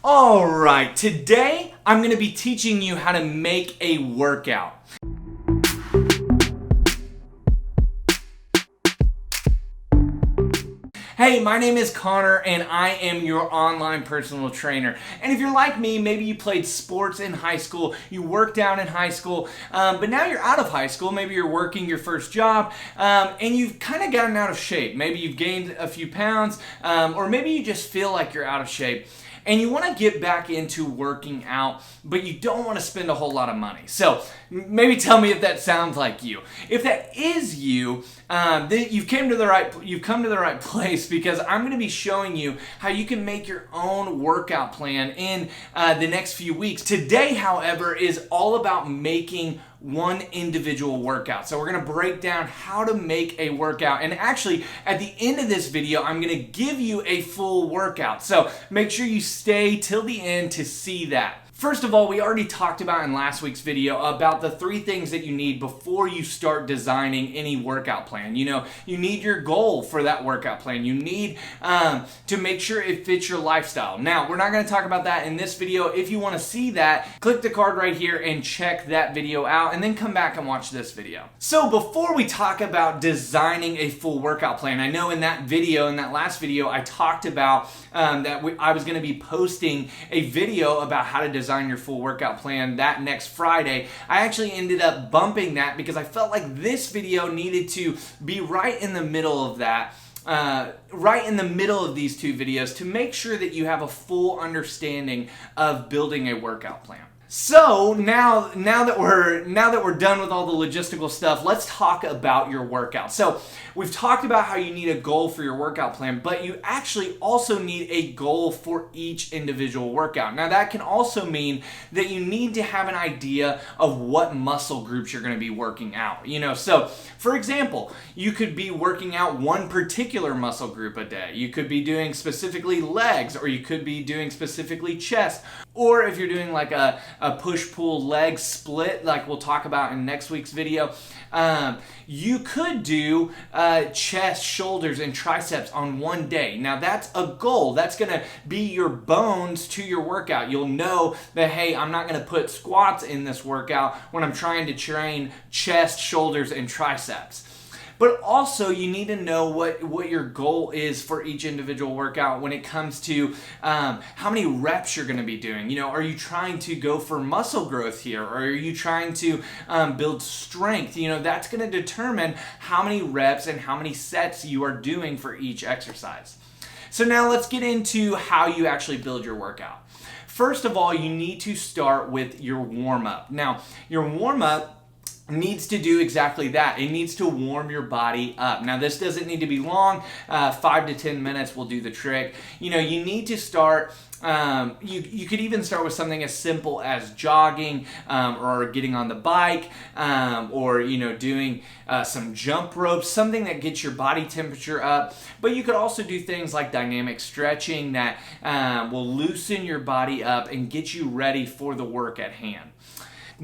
Alright, today I'm going to be teaching you how to make a workout. Hey, my name is Connor and I am your online personal trainer. And if you're like me, maybe you played sports in high school, you worked out in high school, but now you're out of high school, maybe you're working your first job, and you've kind of gotten out of shape. Maybe you've gained a few pounds, or maybe you just feel like you're out of shape. And you want to get back into working out, but you don't want to spend a whole lot of money. So maybe tell me if that sounds like you. If that is you, then you've come to the right place, because I'm going to be showing you how you can make your own workout plan in the next few weeks. Today, however, is all about making one individual workout. So we're going to break down how to make a workout, and actually at the end of this video I'm going to give you a full workout. So make sure you stay till the end to see that. First of all, we already talked about in last week's video about the 3 things that you need before you start designing any workout plan. You need your goal for that workout plan. You need to make sure it fits your lifestyle. Now, we're not going to talk about that in this video. If you want to see that, click the card right here and check that video out, and then come back and watch this video. So before we talk about designing a full workout plan, I know in that last video, I talked about I was going to be posting a video about how to design your full workout plan that next Friday. I actually ended up bumping that because I felt like this video needed to be right in the middle of that. Right in the middle of these 2 videos, to make sure that you have a full understanding of building a workout plan. So now that we're done with all the logistical stuff, let's talk about your workout. So we've talked about how you need a goal for your workout plan, but you actually also need a goal for each individual workout. Now that can also mean that you need to have an idea of what muscle groups you're going to be working out. So for example, you could be working out one particular muscle group a day. You could be doing specifically legs, or you could be doing specifically chest. Or if you're doing like a push-pull leg split, like we'll talk about in next week's video, you could do chest, shoulders, and triceps on one day. Now that's a goal. That's going to be your bones to your workout. You'll know that, hey, I'm not going to put squats in this workout when I'm trying to train chest, shoulders, and triceps. But also, you need to know what your goal is for each individual workout when it comes to how many reps you're going to be doing. Are you trying to go for muscle growth here? Or are you trying to build strength? That's going to determine how many reps and how many sets you are doing for each exercise. So now let's get into how you actually build your workout. First of all, you need to start with your warm-up. Now, your warm-up needs to do exactly that. It needs to warm your body up. Now, this doesn't need to be long. 5 to 10 minutes will do the trick. You need to start. You could even start with something as simple as jogging, or getting on the bike, or doing some jump ropes, something that gets your body temperature up. But you could also do things like dynamic stretching that will loosen your body up and get you ready for the work at hand.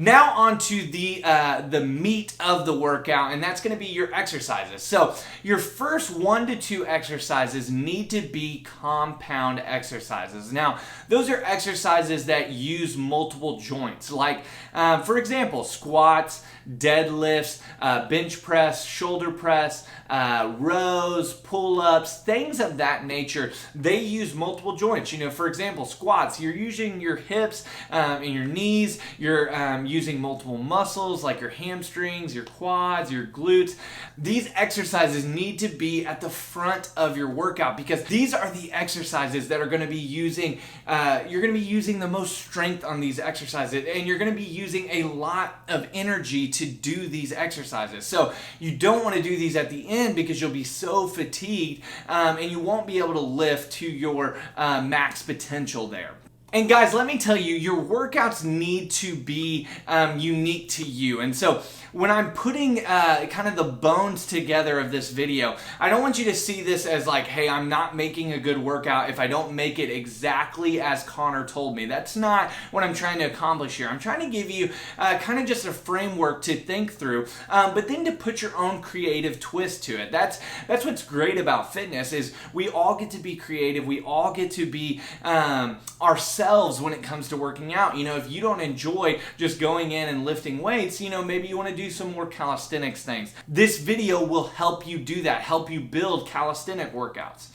Now on to the meat of the workout, and that's going to be your exercises. So your first 1 to 2 exercises need to be compound exercises. Now, those are exercises that use multiple joints, like, for example, squats, deadlifts, bench press, shoulder press, rows, pull-ups, things of that nature. They use multiple joints. For example, squats, you're using your hips and your knees. You're using multiple muscles like your hamstrings, your quads, your glutes. These exercises need to be at the front of your workout, because these are the exercises that are going to be using, you're going to be using the most strength on these exercises, and you're going to be using a lot of energy to do these exercises. So you don't want to do these at the end, because you'll be so fatigued, and you won't be able to lift to your max potential there. And guys, let me tell you, your workouts need to be unique to you. And so when I'm putting kind of the bones together of this video, I don't want you to see this as like, hey, I'm not making a good workout if I don't make it exactly as Connor told me. That's not what I'm trying to accomplish here. I'm trying to give you kind of just a framework to think through, but then to put your own creative twist to it. That's what's great about fitness, is we all get to be creative. We all get to be ourselves ourselves when it comes to working out. If you don't enjoy just going in and lifting weights, maybe you want to do some more calisthenics things. This video will help you do that, help you build calisthenic workouts.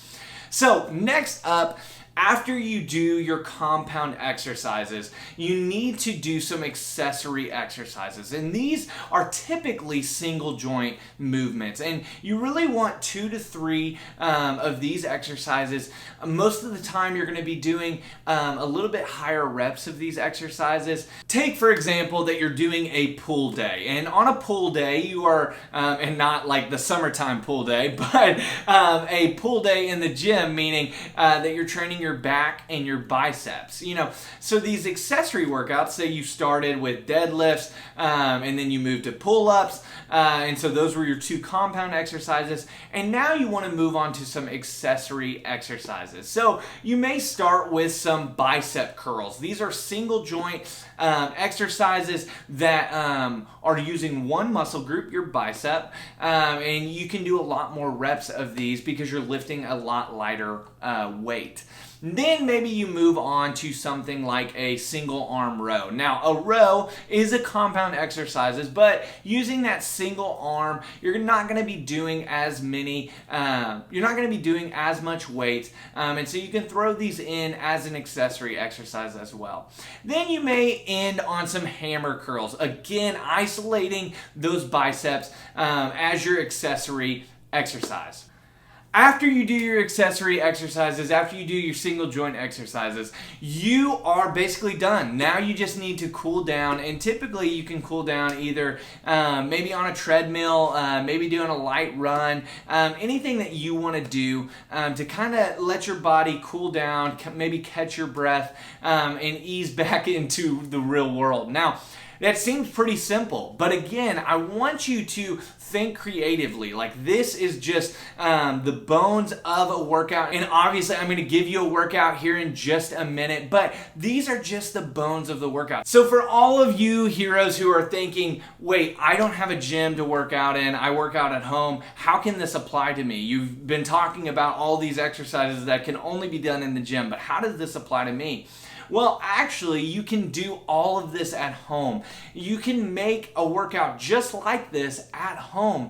So next up, after you do your compound exercises, you need to do some accessory exercises. And these are typically single joint movements. And you really want 2 to 3 of these exercises. Most of the time you're going to be doing a little bit higher reps of these exercises. Take, for example, that you're doing a pull day. And on a pull day, you are, and not like the summertime pull day, but a pull day in the gym, meaning that you're training your back and your biceps. So these accessory workouts, say you started with deadlifts and then you moved to pull-ups, and so those were your 2 compound exercises, and now you want to move on to some accessory exercises. So you may start with some bicep curls. These are single joint exercises that are using one muscle group, your bicep, and you can do a lot more reps of these because you're lifting a lot lighter weight. Then maybe you move on to something like a single arm row. Now, a row is a compound exercises, but using that single arm, you're not going to be doing as many, you're not going to be doing as much weight, and so you can throw these in as an accessory exercise as well. Then you may end on some hammer curls. Again, isolating those biceps as your accessory exercise. After you do your accessory exercises, after you do your single joint exercises, you are basically done. Now you just need to cool down, and typically you can cool down either maybe on a treadmill, maybe doing a light run, anything that you want to do to kind of let your body cool down, maybe catch your breath, and ease back into the real world. Now, that seems pretty simple, but again, I want you to think creatively. Like, this is just the bones of a workout, and obviously I'm going to give you a workout here in just a minute, but these are just the bones of the workout. So for all of you heroes who are thinking, wait, I don't have a gym to work out in, I work out at home, how can this apply to me? You've been talking about all these exercises that can only be done in the gym, but how does this apply to me? Well, actually, you can do all of this at home. You can make a workout just like this at home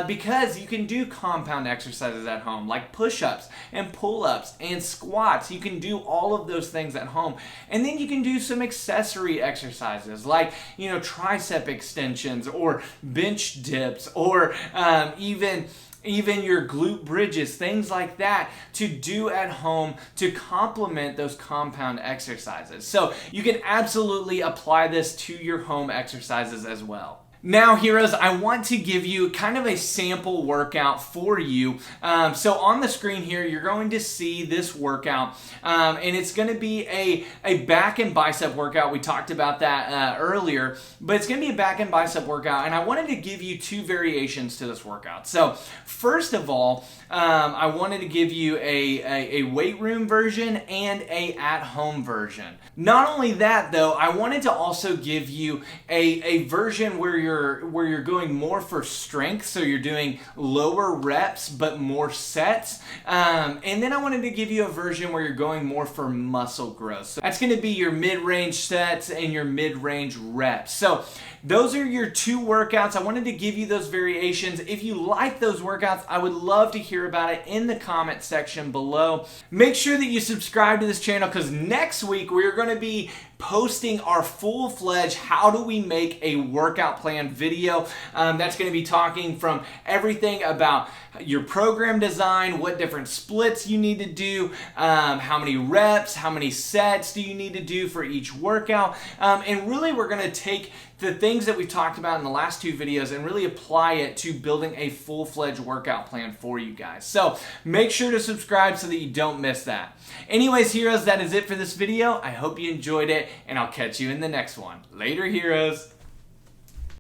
because you can do compound exercises at home, like push-ups and pull-ups and squats. You can do all of those things at home. And then you can do some accessory exercises like, tricep extensions or bench dips or even your glute bridges, things like that, to do at home to complement those compound exercises. So you can absolutely apply this to your home exercises as well. Now, heroes, I want to give you kind of a sample workout for you. So on the screen here, you're going to see this workout, and it's going to be a back and bicep workout. We talked about that earlier, but it's going to be a back and bicep workout, and I wanted to give you 2 variations to this workout. So first of all, I wanted to give you a weight room version and a at-home version. Not only that, though, I wanted to also give you a version where you're going more for strength, so you're doing lower reps but more sets, and then I wanted to give you a version where you're going more for muscle growth. So that's going to be your mid-range sets and your mid-range reps. So those are your 2 workouts. I wanted to give you those variations. If you like those workouts, I would love to hear about it in the comment section below. Make sure that you subscribe to this channel, because next week we're going to be posting our full-fledged how do we make a workout plan video. That's going to be talking from everything about your program design, what different splits you need to do, how many reps, how many sets do you need to do for each workout, and really we're going to take the things that we've talked about in the last 2 videos and really apply it to building a full-fledged workout plan for you guys. So make sure to subscribe so that you don't miss that. Anyways, heroes, that is it for this video. I hope you enjoyed it, and I'll catch you in the next one. Later, heroes.